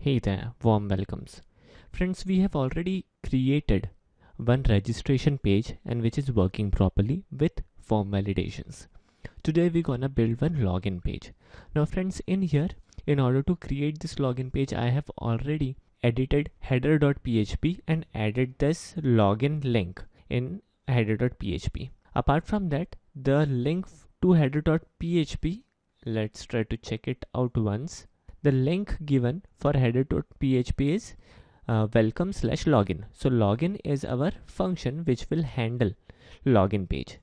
Hey there, warm welcomes. Friends, we have already created one registration page and which is working properly with form validations. Today we're gonna build one login page. Now friends, in here, in order to create this login page, I have already edited header.php and added this login link in header.php. Apart from that, the link to header.php, let's try to check it out once. The link given for header.php is welcome/login. So login is our function which will handle login page.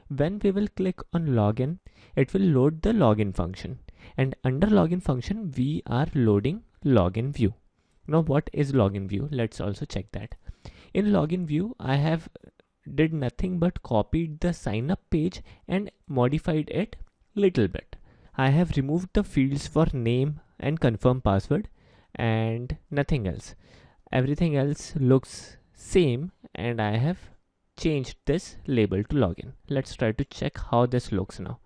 When we will click on login, it will load the login function, and under login function we are loading login view. Now what is login view? Let's also check that. In login view, I have did nothing but copied the sign up page and modified it little bit. I have removed the fields for name and confirm password and nothing else. Everything else looks same, and I have changed this label to login. Let's try to check how this looks now.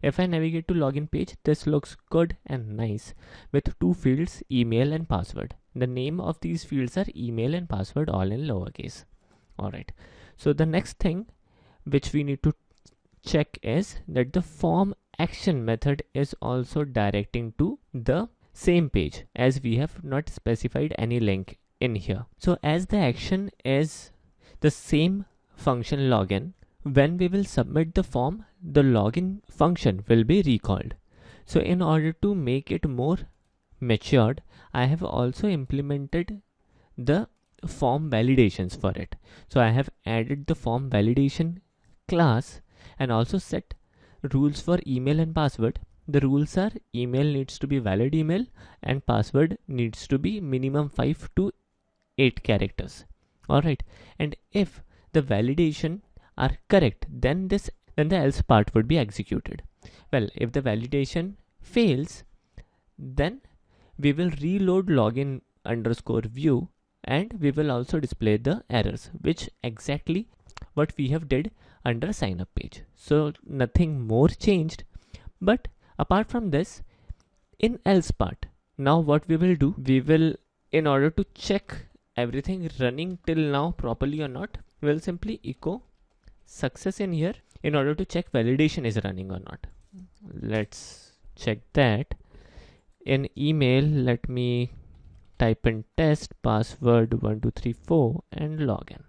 If I navigate to login page, this looks good and nice with two fields, email and password. The name of these fields are email and password, all in lowercase. Alright, so the next thing which we need to check is that the form action method is also directing to the same page, as we have not specified any link in here. So as the action is the same function login, when we will submit the form, the login function will be recalled. So in order to make it more matured, I have also implemented the form validations for it. So I have added the form validation class and also set rules for email and password. The rules are email needs to be valid email and password needs to be minimum 5 to 8 characters. Alright, and if the validation are correct, then the else part would be executed. Well, if the validation fails, then we will reload login underscore view and we will also display the errors, which exactly what we have did under sign up page. So nothing more changed, but apart from this, in else part, now what we will do, we will, in order to check everything running till now properly or not, we will simply echo success in here in order to check validation is running or not. Let's check that. In email, let me type in test password 1234 and login.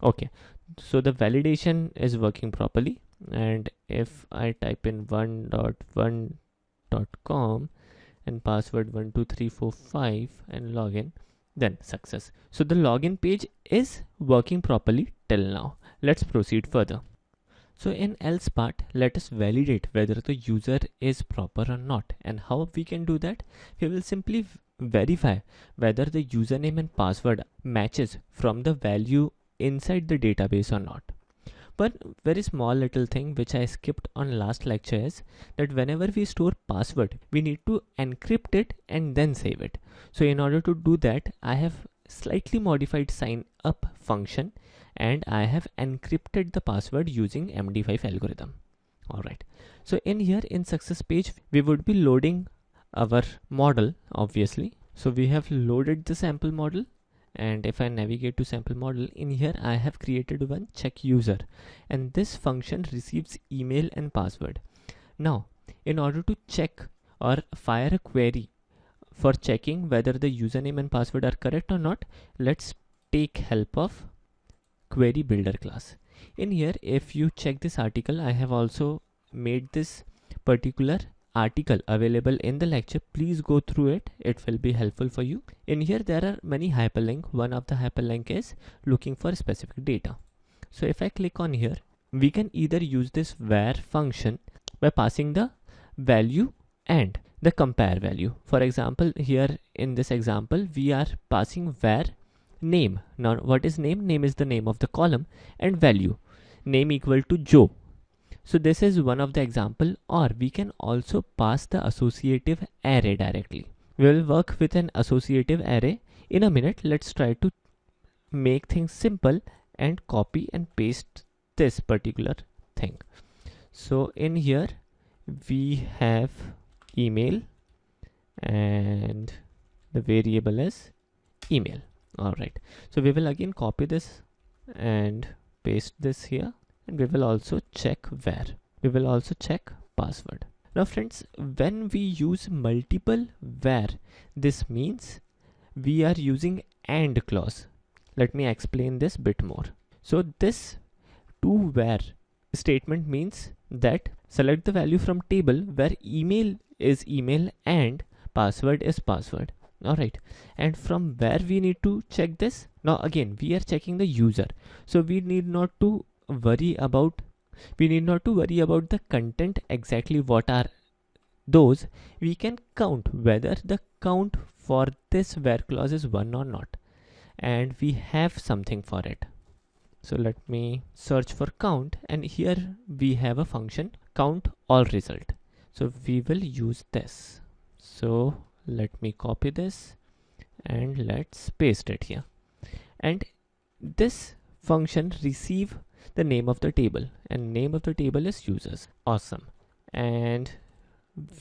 Okay, so the validation is working properly, and if I type in 1.1.com and password 12345 and login, then success. So the login page is working properly till now. Let's proceed further. So in else part, let us validate whether the user is proper or not. And how we can do that? We will simply verify whether the username and password matches from the value inside the database or not. But very small little thing which I skipped on last lecture is that whenever we store password, we need to encrypt it and then save it. So in order to do that, I have slightly modified sign up function and I have encrypted the password using MD5 algorithm. Alright, so in here in success page, we would be loading our model, obviously. So we have loaded the sample model, and if I navigate to sample model, in here I have created one check user, and this function receives email and password. Now in order to check or fire a query for checking whether the username and password are correct or not, let's take help of query builder class. In here, if you check this article, I have also made this particular article available in the lecture. Please go through it, it will be helpful for you. In here there are many hyperlinks. One of the hyperlink is looking for specific data. So if I click on here, we can either use this var function by passing the value and the compare value. For example, here in this example we are passing var name. Now what is name? Name is the name of the column, and value, name equal to Joe. So this is one of the example, or we can also pass the associative array directly. We will work with an associative array in a minute. Let's try to make things simple and copy and paste this particular thing. So in here we have email and the variable is email. All right, so we will again copy this and paste this here, and we will also check where. We will also check password. Now friends, when we use multiple where, this means we are using AND clause. Let me explain this bit more. So this to where statement means that select the value from table where email is email and password is password. All right, and from where we need to check this. Now again, we are checking the user, so we need not to worry about the content exactly what are those. We can count whether the count for this where clause is 1 or not, and we have something for it. So let me search for count, and here we have a function count all result. So we will use this. So let me copy this and let's paste it here, and this function receive the name of the table, and name of the table is users. Awesome. And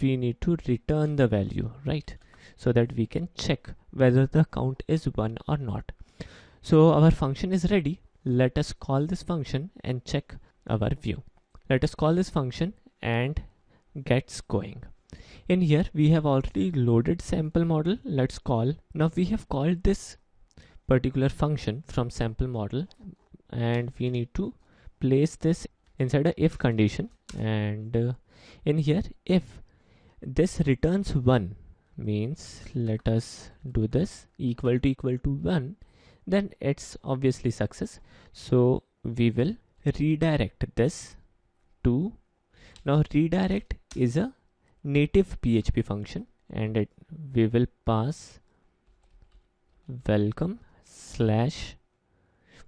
we need to return the value, right, so that we can check whether the count is 1 or not. So our function is ready. Let us call this function and check our view. Let us call this function and gets going. In here we have already loaded sample model. Let's call. Now we have called this particular function from sample model, and we need to place this inside a if condition, and in here if this returns 1 means, let us do this, equal to 1, then it's obviously success. So we will redirect this to, now redirect is a native PHP function, and we will pass welcome slash,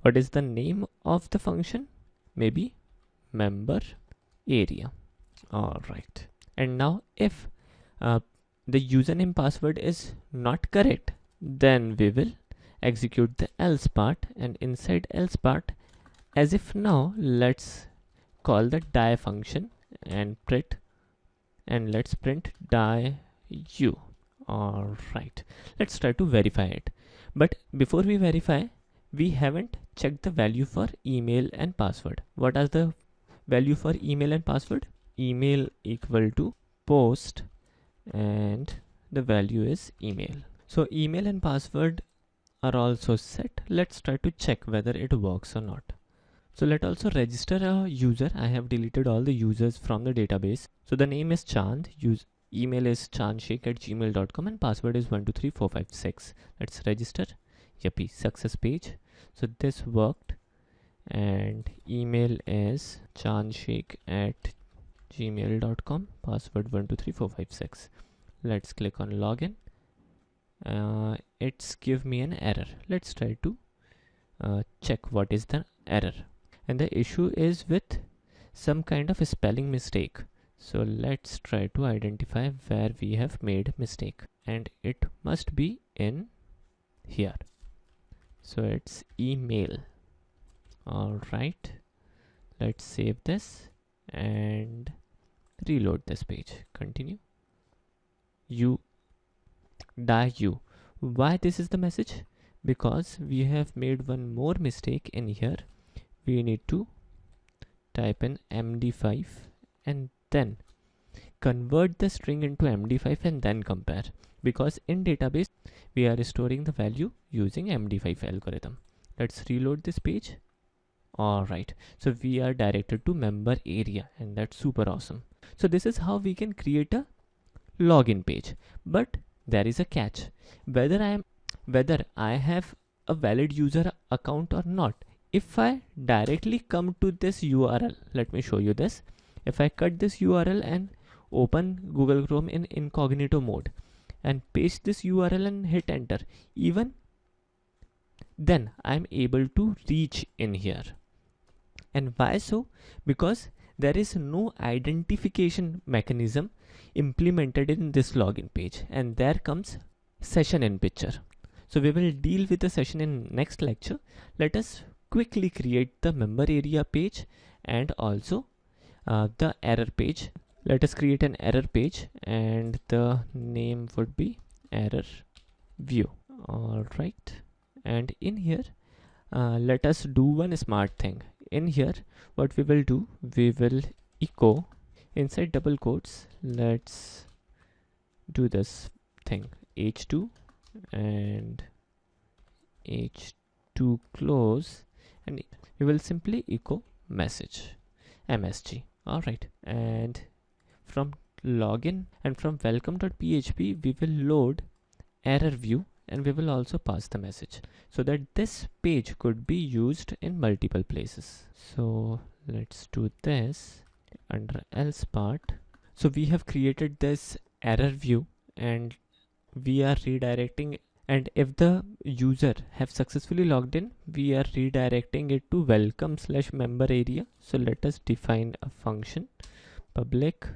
what is the name of the function? Maybe member area. All right, and now if the username password is not correct, then we will execute the else part, and inside else part, as if now, let's call the die function and print, and let's print die u. All right, let's try to verify it. But before we verify, we haven't checked the value for email and password. What are the value for email and password? Email equal to post, and the value is email. So email and password are also set. Let's try to check whether it works or not. So let's also register a user. I have deleted all the users from the database. So the name is Chand, email is chandsheikh@gmail.com, and password is 123456. Let's register. Yuppie, success page. So this worked, and email is chandsheikh@gmail.com, password 123456. Let's click on login. It's give me an error. Let's try to check what is the error, and the issue is with some kind of a spelling mistake. So let's try to identify where we have made mistake, and it must be in here. So it's email. All right, let's save this and reload this page. Continue. Why this is the message? Because we have made one more mistake in here. We need to type in MD5 and then convert the string into MD5 and then compare, because in database we are storing the value using MD5 algorithm. Let's reload this page. All right, so we are directed to member area, and that's super awesome. So this is how we can create a login page. But there is a catch. Whether I have a valid user account or not, if I directly come to this URL, let me show you this. If I cut this URL and open Google Chrome in incognito mode and paste this URL and hit enter, even then I'm able to reach in here. And why so? Because there is no identification mechanism implemented in this login page, and there comes session in picture. So we will deal with the session in next lecture. Let us quickly create the member area page and also the error page. Let us create an error page, and the name would be error view. All right, and in here let us do one smart thing. In here what we will do, we will echo inside double quotes. Let's do this thing, h2 and h2 close, and we will simply echo message msg. All right, and from login and from welcome.php we will load error view, and we will also pass the message so that this page could be used in multiple places. So let's do this under else part. So we have created this error view and we are redirecting, and if the user have successfully logged in, we are redirecting it to welcome/member area. So let us define a function, public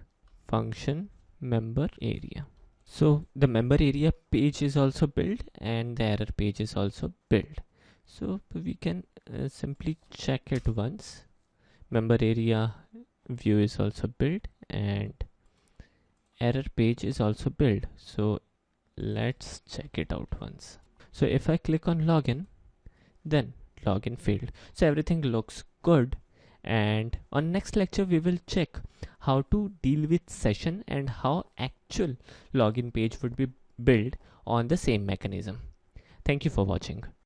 function member area. So the member area page is also built and the error page is also built. So we can simply check it once. Member area view is also built and error page is also built. So let's check it out once. So if I click on login, then login failed. So everything looks good. And on next lecture we will check how to deal with session and how actual login page would be built on the same mechanism. Thank you for watching.